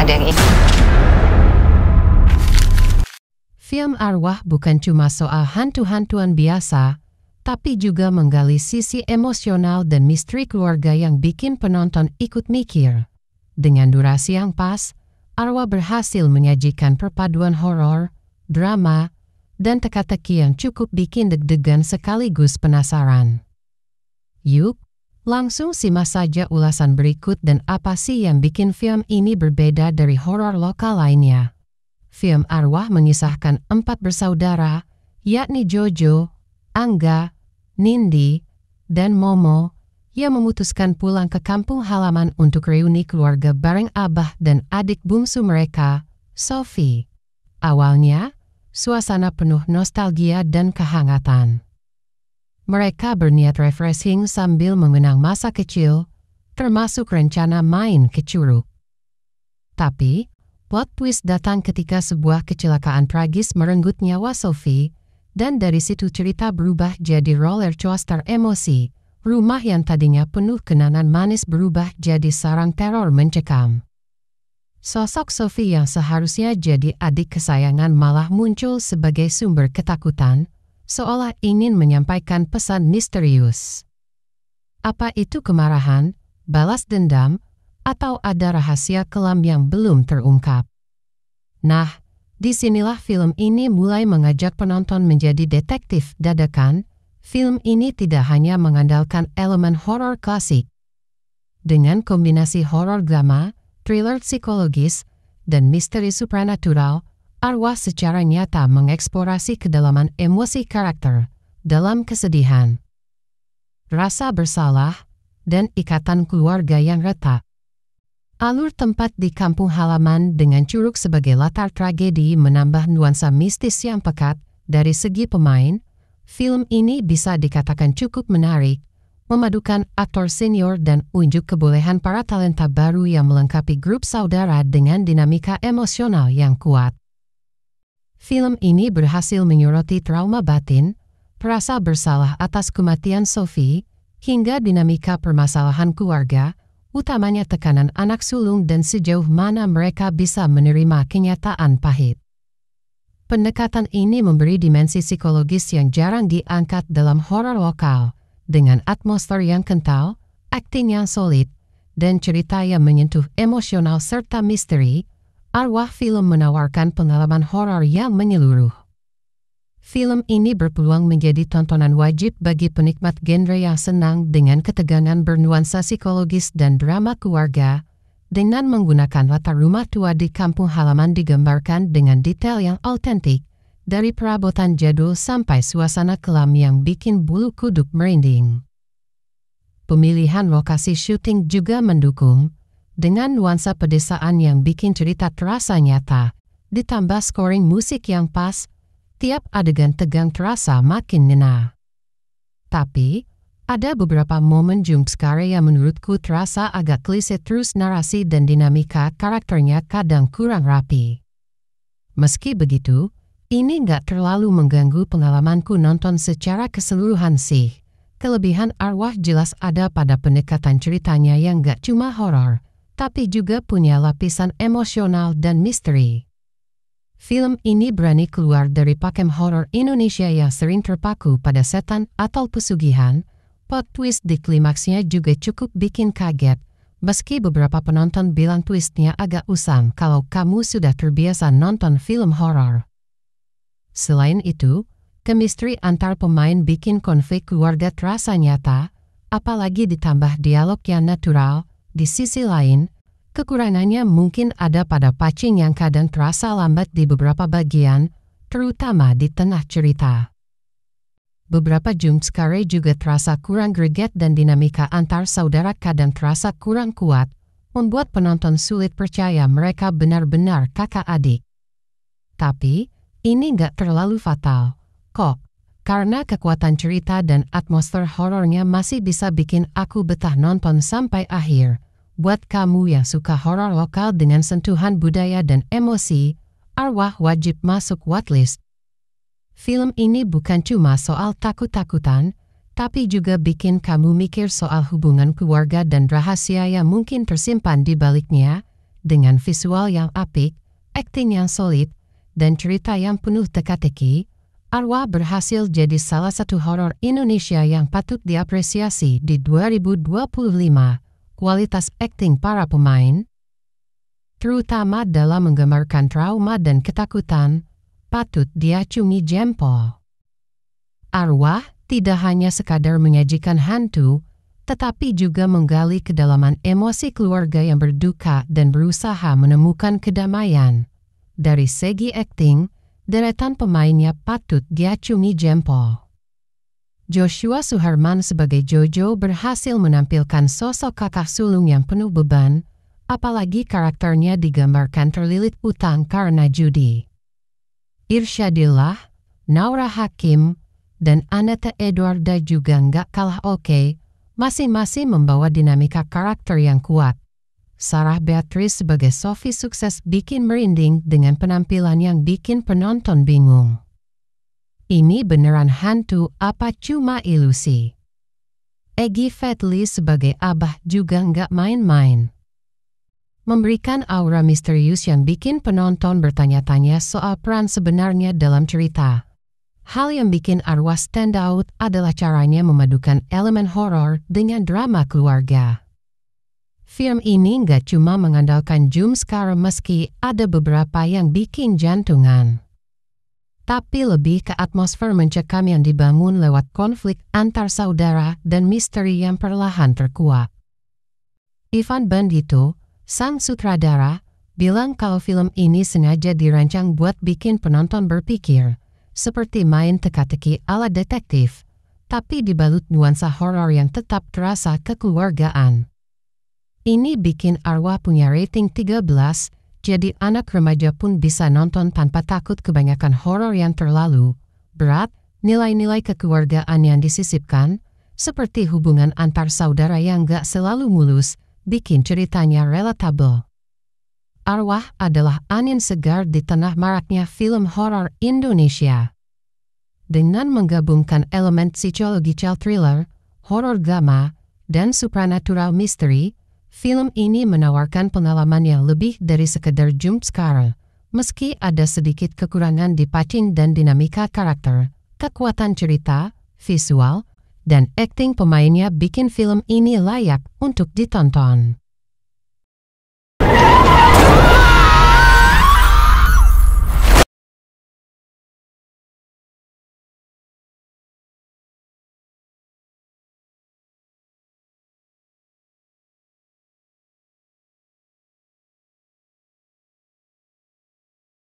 ada yang ingin. Film Arwah bukan cuma soal hantu-hantuan biasa, tapi juga menggali sisi emosional dan misteri keluarga yang bikin penonton ikut mikir. Dengan durasi yang pas, Arwah berhasil menyajikan perpaduan horor, drama, dan teka-teki yang cukup bikin deg-degan sekaligus penasaran. Yuk, langsung simak saja ulasan berikut dan apa sih yang bikin film ini berbeda dari horor lokal lainnya. Film Arwah mengisahkan 4 bersaudara, yakni Jojo, Angga, Nindi, dan Momo, yang memutuskan pulang ke kampung halaman untuk reuni keluarga bareng abah dan adik bungsu mereka, Sophie. Awalnya, suasana penuh nostalgia dan kehangatan. Mereka berniat refreshing sambil mengenang masa kecil, termasuk rencana main ke curug. Tapi, plot twist datang ketika sebuah kecelakaan tragis merenggut nyawa Sophie, dan dari situ cerita berubah jadi roller coaster emosi. Rumah yang tadinya penuh kenangan manis berubah jadi sarang teror mencekam. Sosok Sophie yang seharusnya jadi adik kesayangan malah muncul sebagai sumber ketakutan, seolah ingin menyampaikan pesan misterius. Apa itu kemarahan, balas dendam, atau ada rahasia kelam yang belum terungkap? Nah, disinilah film ini mulai mengajak penonton menjadi detektif dadakan. Film ini tidak hanya mengandalkan elemen horor klasik. Dengan kombinasi horor drama, thriller psikologis, dan misteri supranatural, Arwah secara nyata mengeksplorasi kedalaman emosi karakter dalam kesedihan, rasa bersalah, dan ikatan keluarga yang retak. Alur tempat di kampung halaman dengan curug sebagai latar tragedi menambah nuansa mistis yang pekat. Dari segi pemain, film ini bisa dikatakan cukup menarik, memadukan aktor senior dan unjuk kebolehan para talenta baru yang melengkapi grup saudara dengan dinamika emosional yang kuat. Film ini berhasil menyoroti trauma batin, perasa bersalah atas kematian Sophie, hingga dinamika permasalahan keluarga, utamanya tekanan anak sulung dan sejauh mana mereka bisa menerima kenyataan pahit. Pendekatan ini memberi dimensi psikologis yang jarang diangkat dalam horor lokal, dengan atmosfer yang kental, akting yang solid, dan cerita yang menyentuh emosional serta misteri. Arwah film menawarkan pengalaman horor yang menyeluruh. Film ini berpeluang menjadi tontonan wajib bagi penikmat genre yang senang dengan ketegangan bernuansa psikologis dan drama keluarga, dengan menggunakan latar rumah tua di kampung halaman digambarkan dengan detail yang autentik, dari perabotan jadul sampai suasana kelam yang bikin bulu kuduk merinding. Pemilihan lokasi syuting juga mendukung, dengan nuansa pedesaan yang bikin cerita terasa nyata, ditambah scoring musik yang pas. Tiap adegan tegang terasa makin ngena. Tapi, ada beberapa momen jumpscare yang menurutku terasa agak klise terus narasi dan dinamika karakternya kadang kurang rapi. Meski begitu, ini nggak terlalu mengganggu pengalamanku nonton secara keseluruhan sih. Kelebihan Arwah jelas ada pada pendekatan ceritanya yang nggak cuma horor, tapi juga punya lapisan emosional dan misteri. Film ini berani keluar dari pakem horor Indonesia yang sering terpaku pada setan atau pesugihan. Plot twist di klimaksnya juga cukup bikin kaget, meski beberapa penonton bilang twistnya agak usang kalau kamu sudah terbiasa nonton film horor. Selain itu, chemistry antar pemain bikin konflik keluarga terasa nyata, apalagi ditambah dialog yang natural. Di sisi lain, kekurangannya mungkin ada pada pacing yang kadang terasa lambat di beberapa bagian, terutama di tengah cerita. Beberapa jumpscare juga terasa kurang greget dan dinamika antar saudara kadang terasa kurang kuat, membuat penonton sulit percaya mereka benar-benar kakak adik. Tapi, ini nggak terlalu fatal, kok, karena kekuatan cerita dan atmosfer horornya masih bisa bikin aku betah nonton sampai akhir. Buat kamu yang suka horor lokal dengan sentuhan budaya dan emosi, Arwah wajib masuk watchlist. Film ini bukan cuma soal takut-takutan, tapi juga bikin kamu mikir soal hubungan keluarga dan rahasia yang mungkin tersimpan di baliknya. Dengan visual yang apik, akting yang solid, dan cerita yang penuh teka-teki, Arwah berhasil jadi salah satu horor Indonesia yang patut diapresiasi di 2025. Kualitas akting para pemain, terutama dalam menggambarkan trauma dan ketakutan, patut diacungi jempol. Arwah tidak hanya sekadar menyajikan hantu, tetapi juga menggali kedalaman emosi keluarga yang berduka dan berusaha menemukan kedamaian. Dari segi akting, deretan pemainnya patut diacungi jempol. Joshua Suherman sebagai Jojo berhasil menampilkan sosok kakak sulung yang penuh beban, apalagi karakternya digambarkan terlilit utang karena judi. Irsyadillah, Naura Hakim, dan Aneta Edwarda juga nggak kalah oke, masing-masing membawa dinamika karakter yang kuat. Sarah Beatrice sebagai Sophie sukses bikin merinding dengan penampilan yang bikin penonton bingung. Ini beneran hantu apa cuma ilusi? Egy Fadli sebagai Abah juga nggak main-main. Memberikan aura misterius yang bikin penonton bertanya-tanya soal peran sebenarnya dalam cerita. Hal yang bikin Arwah stand out adalah caranya memadukan elemen horor dengan drama keluarga. Film ini nggak cuma mengandalkan jump scare meski ada beberapa yang bikin jantungan. Tapi lebih ke atmosfer mencekam yang dibangun lewat konflik antar saudara dan misteri yang perlahan terkuak. Ivan Bandito, sang sutradara, bilang kalau film ini sengaja dirancang buat bikin penonton berpikir, seperti main teka-teki ala detektif, tapi dibalut nuansa horor yang tetap terasa kekeluargaan. Ini bikin Arwah punya rating 13, jadi anak remaja pun bisa nonton tanpa takut kebanyakan horor yang terlalu berat. Nilai-nilai kekeluargaan yang disisipkan, seperti hubungan antar saudara yang gak selalu mulus, bikin ceritanya relatable. Arwah adalah angin segar di tengah maraknya film horor Indonesia. Dengan menggabungkan elemen psikologikal thriller, horor drama, dan supernatural misteri, film ini menawarkan pengalaman yang lebih dari sekedar jump scare. Meski ada sedikit kekurangan di pacing dan dinamika karakter, kekuatan cerita, visual, dan akting pemainnya bikin film ini layak untuk ditonton.